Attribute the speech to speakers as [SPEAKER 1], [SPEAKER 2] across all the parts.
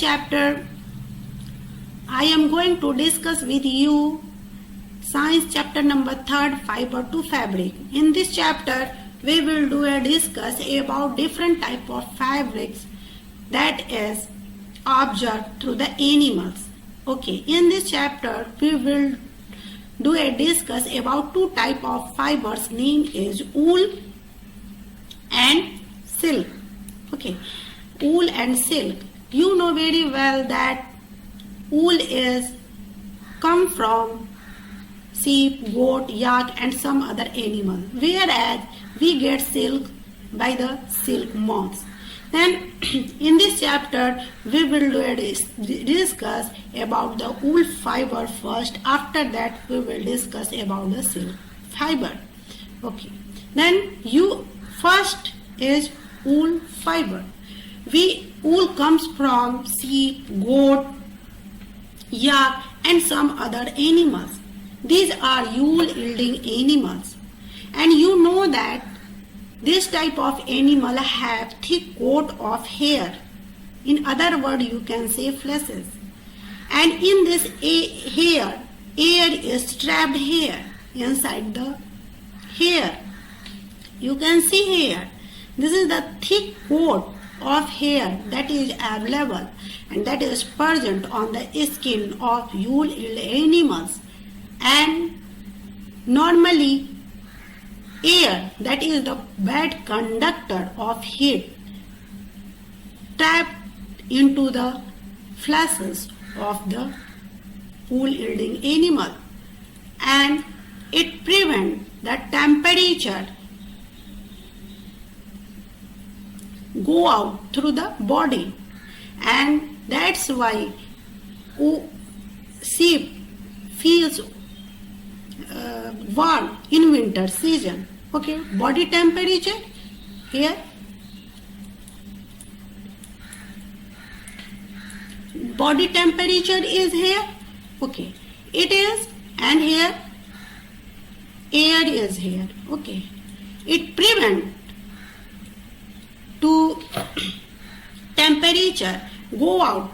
[SPEAKER 1] chapter, I am going to discuss with you Science chapter number 3, Fiber to Fabric. In this chapter, we will do a discuss about different type of fabrics that is observed through the animals. Okay, in this chapter, we will do a discuss about two type of fibers, name is wool and silk. Okay, wool and silk. You know very well that wool is come from sheep, goat, yak and some other animal, whereas we get silk by the silk moths. Then in this chapter we will discuss about the wool fiber first. After that we will discuss about the silk fiber. Okay. Then first is wool fiber. Wool comes from sheep, goat, yak and some other animals. These are wool yielding animals, and you know that this type of animal have thick coat of hair. In other words, you can say fleshes. And in this hair is trapped hair inside the hair. You can see hair. This is the thick coat of hair that is available and that is present on the skin of wool yielding animals. And normally air, that is the bad conductor of heat, trapped into the fleshes of the wool yielding animal, and it prevents the temperature go out through the body, and that's why sheep feels warm in winter season. Okay, body temperature here, body temperature is here. Okay, it is, and here air is here. Okay, it prevent to temperature go out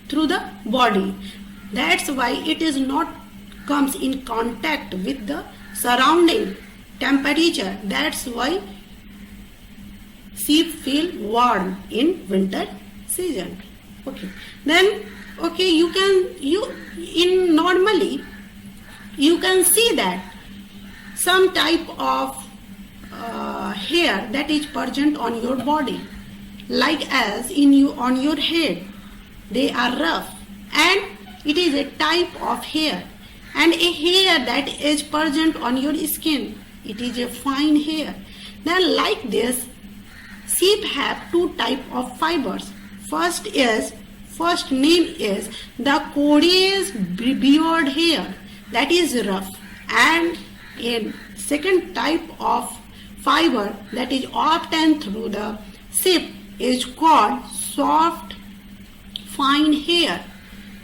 [SPEAKER 1] through the body. That's why it is not comes in contact with the surrounding temperature. That's why sheep feel warm in winter season. Okay, then normally you can see that some type of hair that is present on your body, like as on your head, they are rough, and it is a type of hair. And a hair that is present on your skin, it is a fine hair. Then like this, sheep have two type of fibers. First name is the coarse beard hair, that is rough, and a second type of fiber that is obtained through the sheep is called soft fine hair.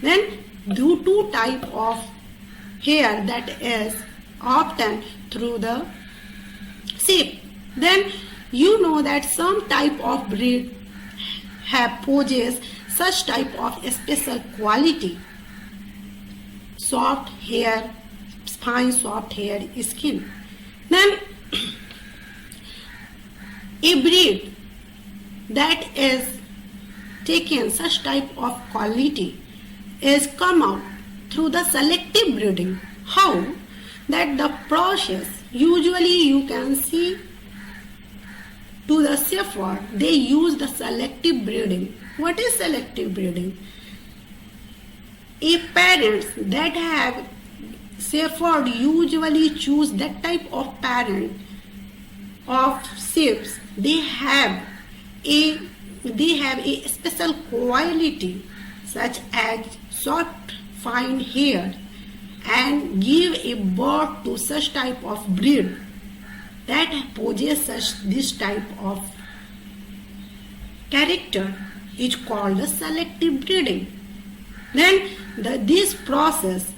[SPEAKER 1] Then two type of hair that is obtained through the sheep. Then you know that some type of breed possess such type of special quality, soft hair, fine soft hair skin. Then a breed that is taken such type of quality is come out through the selective breeding. How? That the process, usually you can see to the shepherd, they use the selective breeding. What is selective breeding? A parents that have shepherd usually choose that type of parent of sheep. They have a special quality such as soft fine hair, and give a birth to such type of breed that possesses this type of character is called the selective breeding. Then this process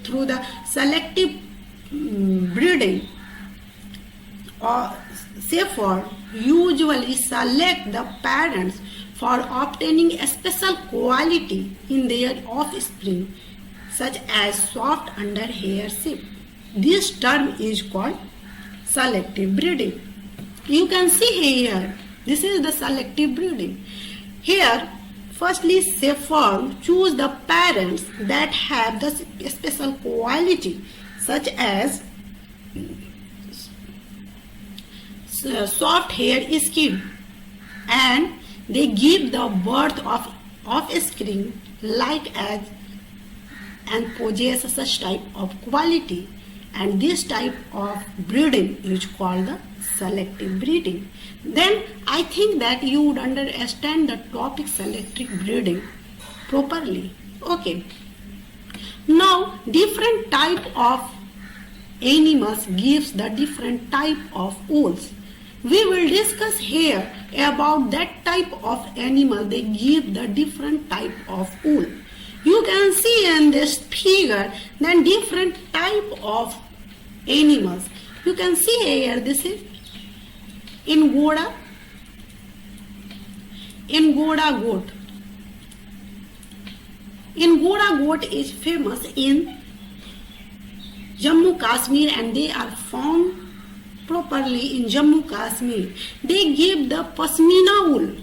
[SPEAKER 1] through the selective breeding, or shepherd usually select the parents for obtaining a special quality in their offspring, such as soft underhair sheep. This term is called selective breeding. You can see here, this is the selective breeding. Here, firstly, shepherd choose the parents that have the special quality, such as soft hair skin, and they give the birth of offspring like as and possess such type of quality, and this type of breeding is called the selective breeding. Then I think that you would understand the topic selective breeding properly. Okay. Now different type of animals gives the different type of wools. We will discuss here about that type of animal. They give the different type of wool. You can see in this figure then different type of animals. You can see here, this is Angora goat. Angora goat is famous in Jammu Kashmir, and they are found properly in Jammu Kashmir. They give the Pashmina wool.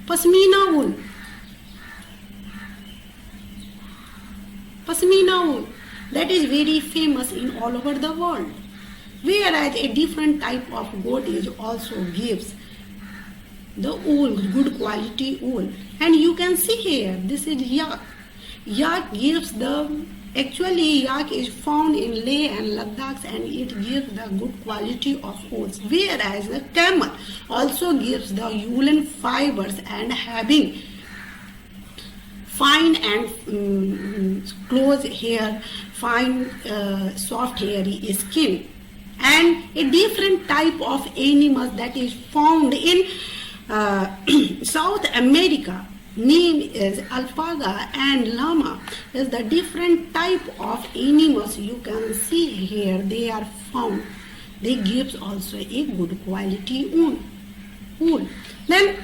[SPEAKER 1] Pashmina wool. Pashmina wool. That is very famous in all over the world. Whereas a different type of goat is also gives the wool, good quality wool. And you can see here, this is yak. Yak gives the, actually yak is found in Leh and Ladakh, and it gives the good quality of wools. Whereas the camel also gives the woolen fibers and having fine and close hair, fine soft hairy skin. And a different type of animals that is found in South America, name is alpaca and llama, is the different type of animals you can see here. They are found. They gives also a good quality wool. Then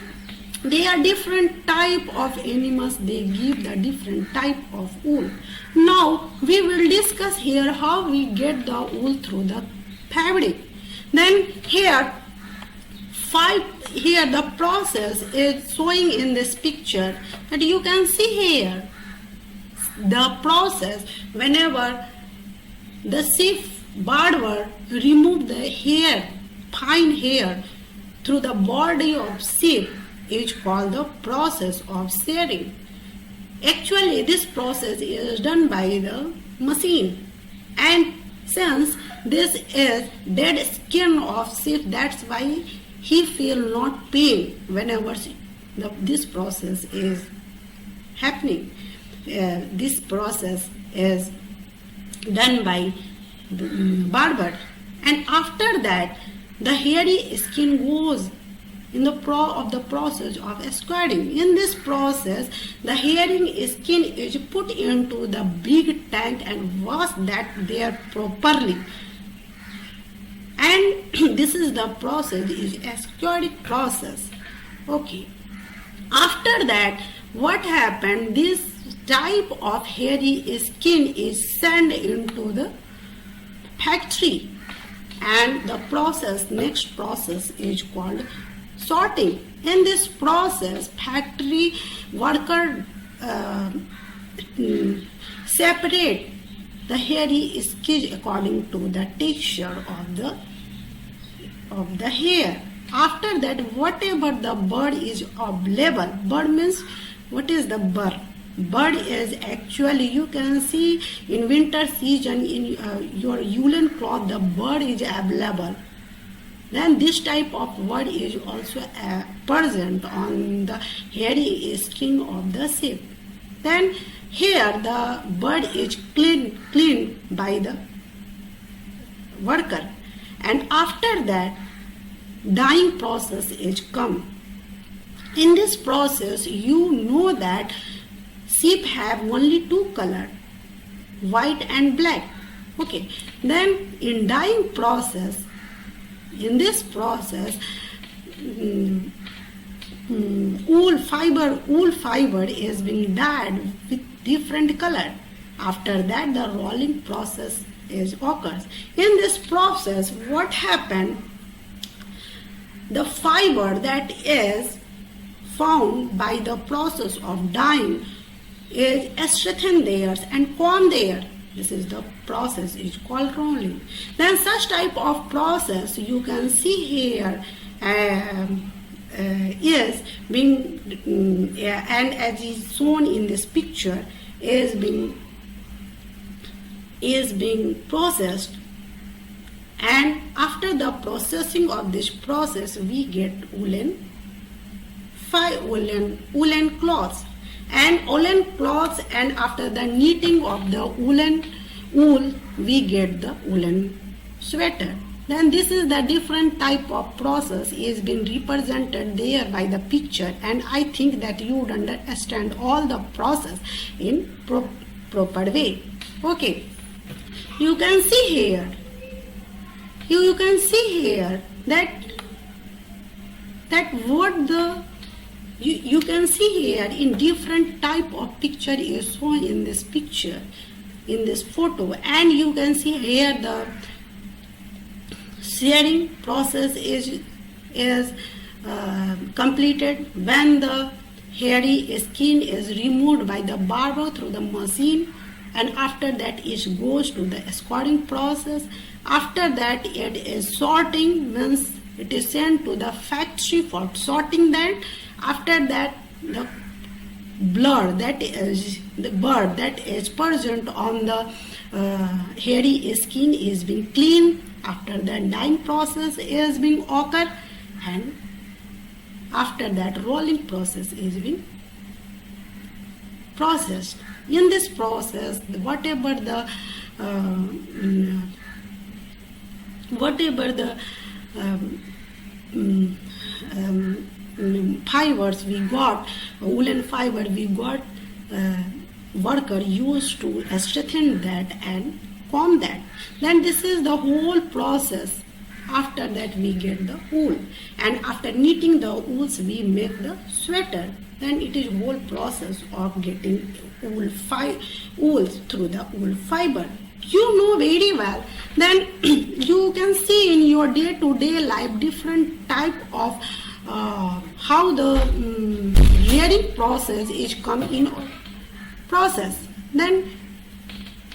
[SPEAKER 1] they are different type of animals. They give the different type of wool. Now we will discuss here how we get the wool through the fabric. Then here the process is showing in this picture, that you can see here the process whenever the sheep barber remove the hair, fine hair through the body of sheep is called the process of shearing. Actually this process is done by the machine, and since this is dead skin of sheep, that's why he feel not pain whenever this process is happening. This process is done by the barber, and after that the hairy skin goes in the process of squaring. In this process, the hairy skin is put into the big tank and wash that there properly. And this is the process, is a squaring process. Okay. After that, what happened? This type of hairy skin is sent into the factory, and the next process is called sorting. In this process, factory worker separate the hairy skin according to the texture of the hair. After that, whatever the bird is available, bird means what is the bird? Bird is actually, you can see in winter season in your woolen cloth, the bird is available. Then this type of bird is also present on the hairy skin of the sheep. Then here the bird is cleaned by the worker, and after that dyeing process is come. In this process, you know that sheep have only two colors, white and black. Okay. Then in dyeing process, in this process, wool fiber is being dyed with different color. After that, the rolling process occurs. In this process, what happened? The fiber that is found by the process of dyeing is strengthened there and formed there. This is the process is called rolling. Then such type of process you can see here is being and as is shown in this picture is being processed, and after the processing of this process we get woolen cloths, and woolen cloths, and after the knitting of the wool we get the woolen sweater. Then this is the different type of process is being represented there by the picture, and I think that you would understand all the process in proper way. Okay, you can see here that what the you can see here in different type of picture is shown in this picture, in this photo, and you can see here the shearing process is completed when the hairy skin is removed by the barber through the machine, and after that it goes to the scouring process. After that it is sorting, means it is sent to the factory for sorting that. After that the blood that is present on the hairy skin is being cleaned. After that dyeing process is being occur, and after that rolling process is being processed. In this process, whatever the fibers we got, woolen fiber we got, worker used to strengthen that and form that. Then this is the whole process. After that we get the wool, and after knitting the wools we make the sweater. Then it is whole process of getting wools through the wool fiber. You know very well. Then you can see in your day-to-day life different type of how the rearing process is come in process. Then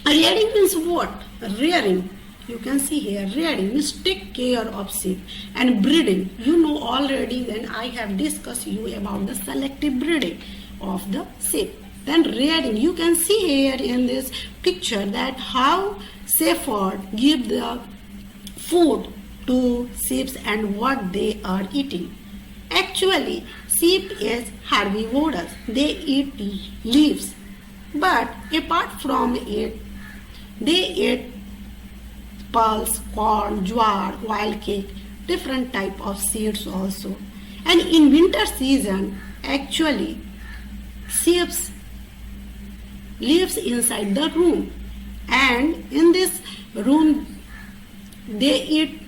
[SPEAKER 1] rearing means what? Rearing. You can see here, rearing means take care of sheep, and breeding. You know already, then I have discussed you about the selective breeding of the sheep. Then rearing, you can see here in this picture that how shepherd give the food to sheep and what they are eating. Actually, sheep is herbivorous. They eat leaves, but apart from it, they eat pulse, corn, jowar, wild cake, different type of seeds also. And in winter season, actually, sheep lives inside the room, and in this room they eat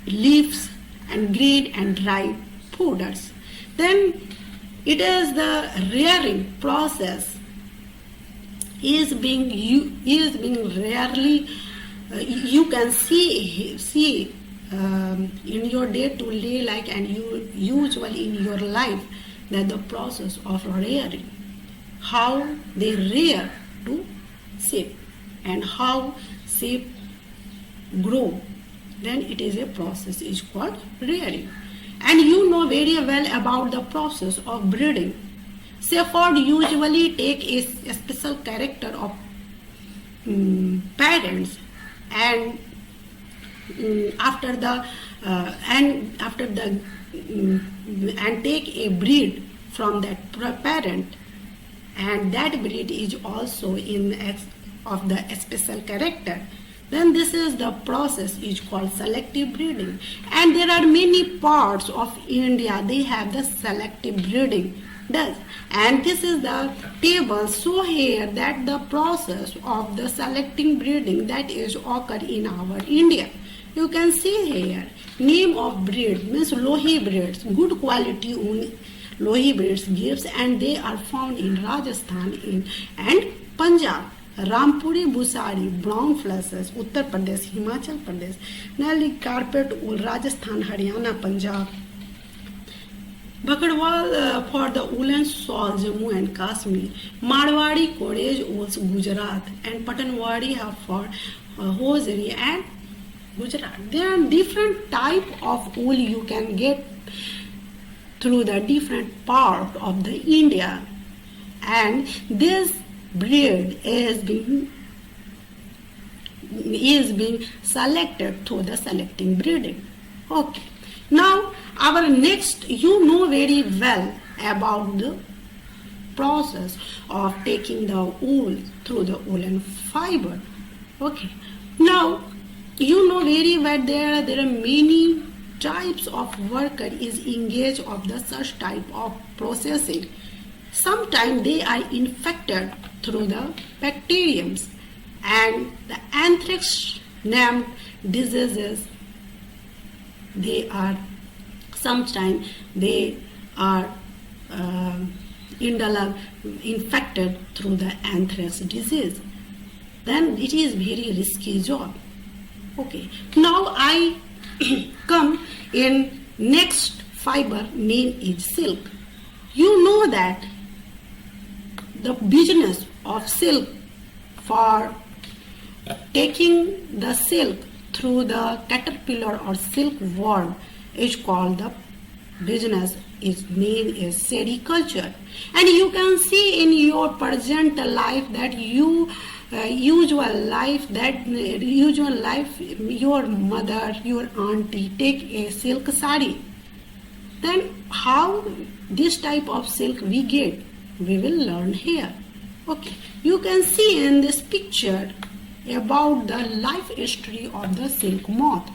[SPEAKER 1] leaves and green and dry fooders. Then it is the rearing process is being rarely you can see in your day-to-day life, and you usually in your life, that the process of rearing, how they rear to sheep and how sheep grow. Then it is a process is called rearing. And you know very well about the process of breeding. Shepherd usually take a special character of parents, and and take a breed from that parent, and that breed is also of the special character. Then this is the process is called selective breeding. And there are many parts of India, they have the selective breeding. And this is the table. So here that the process of the selecting breeding that is occur in our India. You can see here, name of breed means Lohi breeds, good quality Lohi breeds gives, and they are found in Rajasthan and Punjab. Rampuri Busari, brown flushes, Uttar Pradesh, Himachal Pradesh. Nelly carpet wool, Rajasthan, Haryana, Punjab. Bakadwal for the woolen shawl, Jammu and Kashmir. Marwadi Kodej wools, Gujarat, and Patanwadi have for hosiery and Gujarat. There are different type of wool you can get through the different part of the India, and this breed is being selected through the selecting breeding. Okay. Now our next, you know very well about the process of taking the wool through the woolen fiber. Okay. Now you know very well there are many types of worker is engaged of the such type of processing. Sometimes they are infected through the bacteriums and the anthrax named diseases. They are sometimes they are infected through the anthrax disease. Then it is very risky job. Okay. Now I come in next fiber name is silk. You know that the business of silk for taking the silk through the caterpillar or silkworm is called the business. Its name is sericulture, and you can see in your present life that usual life your mother, your auntie take a silk sari. Then how this type of silk we get, we will learn here. Okay, you can see in this picture about the life history of the silk moth.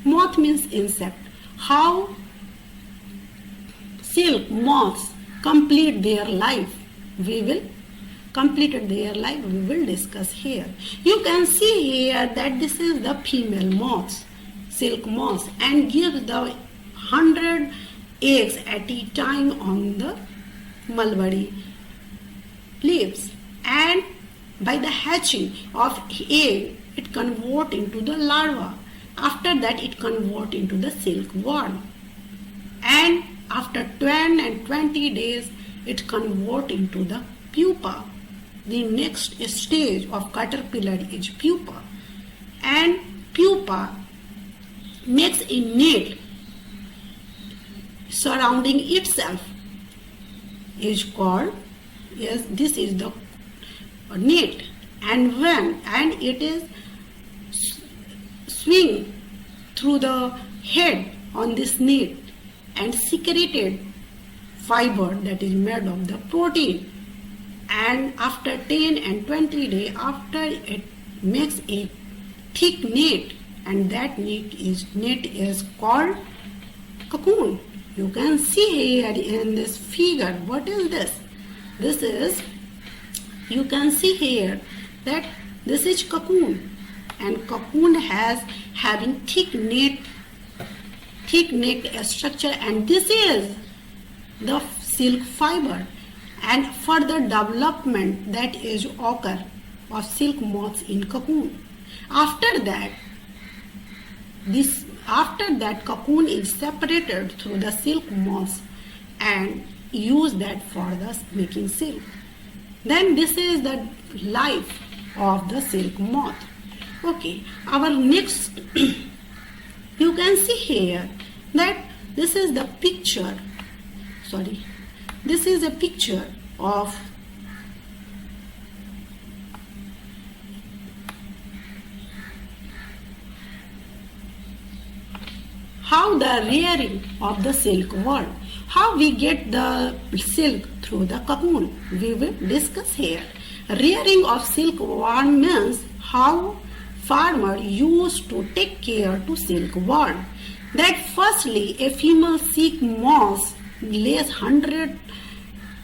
[SPEAKER 1] Moth means insect. How silk moths complete their life, we will discuss here. You can see here that this is the female moths, silk moths, and gives the 100 eggs at a time on the mulberry leaves, and by the hatching of egg it convert into the larva. After that it convert into the silkworm, and after 10 and 20 days it convert into the pupa. The next stage of caterpillar is pupa, and pupa makes a net surrounding itself is called, yes, this is the net, and it is swing through the head on this net and secreted fiber that is made of the protein, and after 10 and 20 days after it makes a thick net, and that net is called cocoon. You can see here in this figure, what is this? This is, you can see here that this is cocoon, and cocoon has having thick net structure, and this is the silk fiber. And further development that is occur of silk moths in cocoon. After that cocoon is separated through the silk moths and use that for the making silk. Then this is the life of the silk moth. Okay, our next you can see here that this is the picture. This is a picture of how the rearing of the silkworm, how we get the silk through the cocoon. We will discuss here. Rearing of silkworm means how farmer used to take care to silkworm. That firstly, a female silk moth lays 100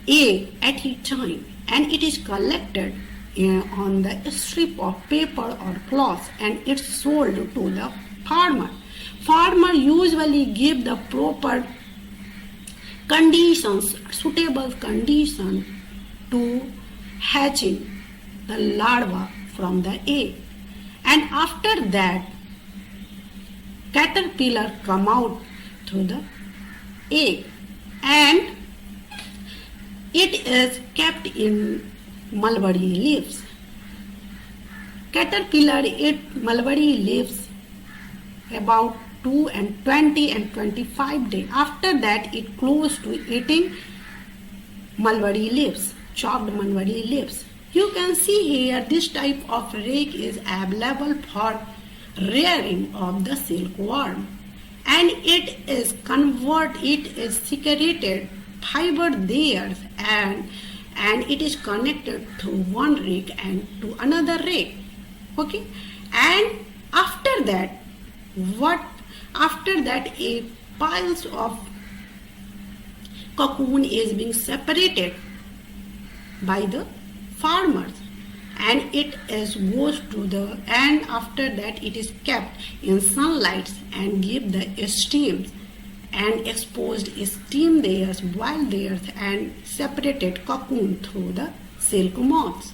[SPEAKER 1] egg at a time, and it is collected on the strip of paper or cloth, and it's sold to the farmer. Farmer usually give the proper conditions, suitable condition to hatching the larva from the egg. And after that, caterpillar come out through the egg and it is kept in mulberry leaves. Caterpillar eat mulberry leaves about 20 and 25 days. After that, it close to eating mulberry leaves, chopped mulberry leaves. You can see here this type of rake is available for rearing of the silkworm, and it is secreted fiber there and it is connected through one rake and to another rake. Okay, and after that a piles of cocoon is being separated by the farmers, and it is goes to the, and after that it is kept in sunlight and give the steams and exposed steam there, boiled there and separated cocoon through the silk moths.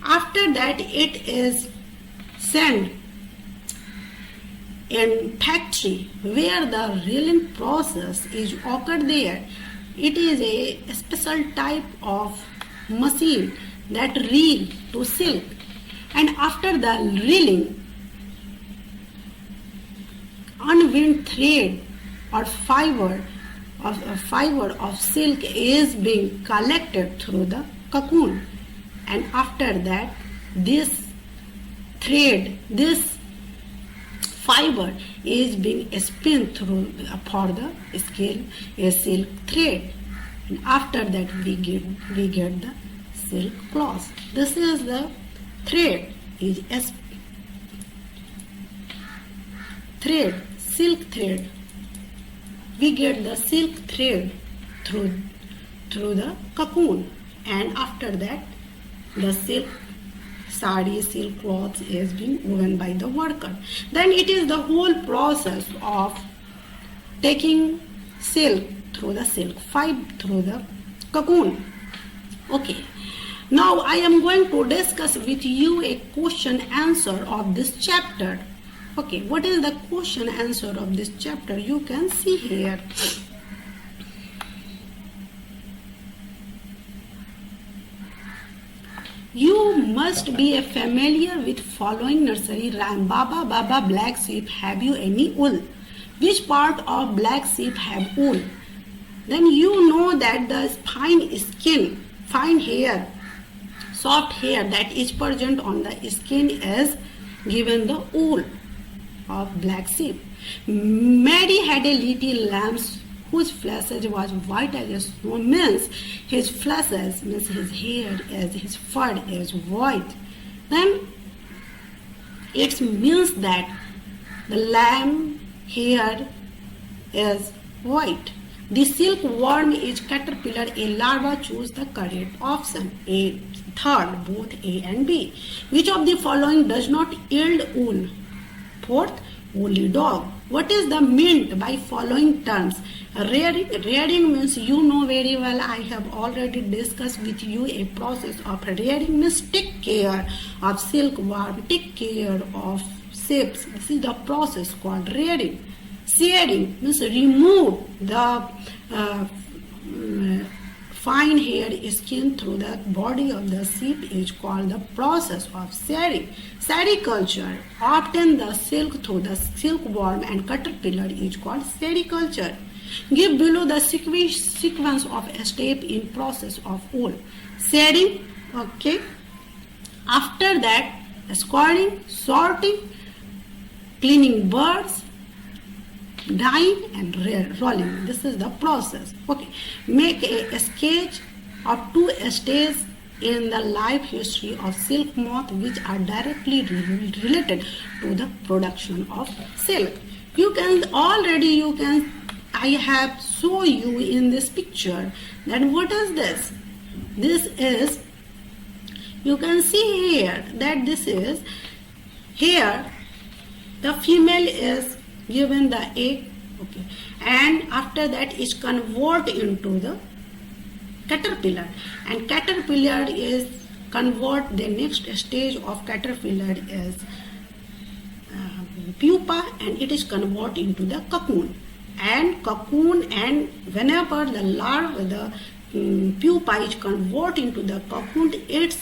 [SPEAKER 1] After that it is sent in factory where the reeling process is occurred there. It is a special type of machine that reel to silk, and after the reeling, unwound thread or fiber of silk is being collected through the cocoon, and after that this fiber is being spun through for the silk thread, and after that we get the silk cloth. This is the thread, silk thread. We get the silk thread through the cocoon, and after that the silk cloth is being woven by the worker. Then it is the whole process of taking silk through the silk fiber through the cocoon. Okay, now I am going to discuss with you a question answer of this chapter. Okay, what is the question answer of this chapter? You can see here. You must be familiar with following nursery rhyme. Baba, Baba, black sheep, have you any wool? Which part of black sheep have wool? Then you know that the fine skin, fine hair, soft hair that is present on the skin is given the wool of black sheep. Mary had a little lamb whose flesh was white as snow, means his flesh means his hair as his fur is white. Then it means that the lamb hair is white. The silkworm is caterpillar. A larva, choose the correct option. A third, both A and B. Which of the following does not yield wool? Fourth, woolly dog. What is the meant by following terms? Rearing means, you know very well, I have already discussed with you a process of rearing means take care of silkworm, take care of ships. This is the process called rearing. Shearing means remove the fine hair skin through the body of the sheep is called the process of shearing. Sericulture, obtain the silk through the silkworm and caterpillar is called sericulture. Give below the sequence of a step in process of wool. Shearing, okay. After that, scouring, sorting, cleaning birds, dyeing and rolling. This is the process. Okay. Make a sketch of 2 stages in the life history of silk moth which are directly related to the production of silk. I have shown you in this picture that what is this? This is, you can see here that this is here The female is given the egg, okay, and after that is convert into the caterpillar, and caterpillar is convert. The next stage of caterpillar is pupa, and it is convert into the cocoon, and whenever the larva, the pupa is convert into the cocoon, it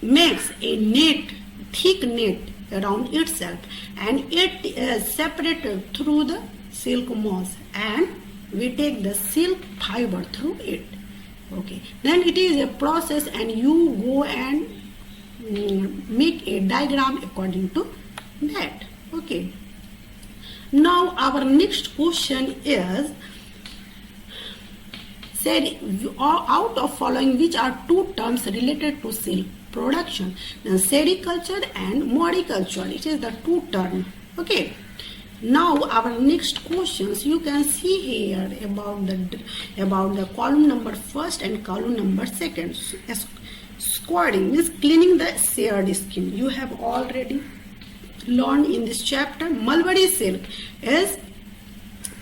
[SPEAKER 1] makes a net, thick net around itself, and it is separated through the silk moss, and we take the silk fiber through it. Okay, then it is a process, and you go and make a diagram according to that. Okay, now our next question is, said out of following which are two terms related to silk production? Then sericulture and moriculture, it is the two term. Okay, now our next questions, you can see here about the column number first and column number second. Squatting means cleaning the seared skin. You have already learned in this chapter. Mulberry silk is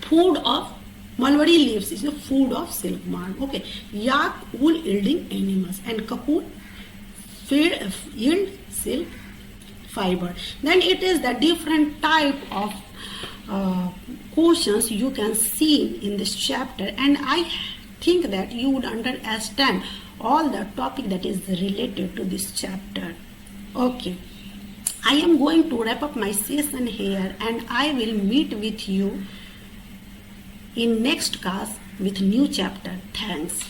[SPEAKER 1] food of mulberry leaves, is the food of silkworm. Okay, yak wool yielding animals, and cocoon yield silk fiber. Then it is the different type of questions you can see in this chapter, and I think that you would understand all the topic that is related to this chapter. Okay, I am going to wrap up my session here, and I will meet with you in next class with new chapter. Thanks.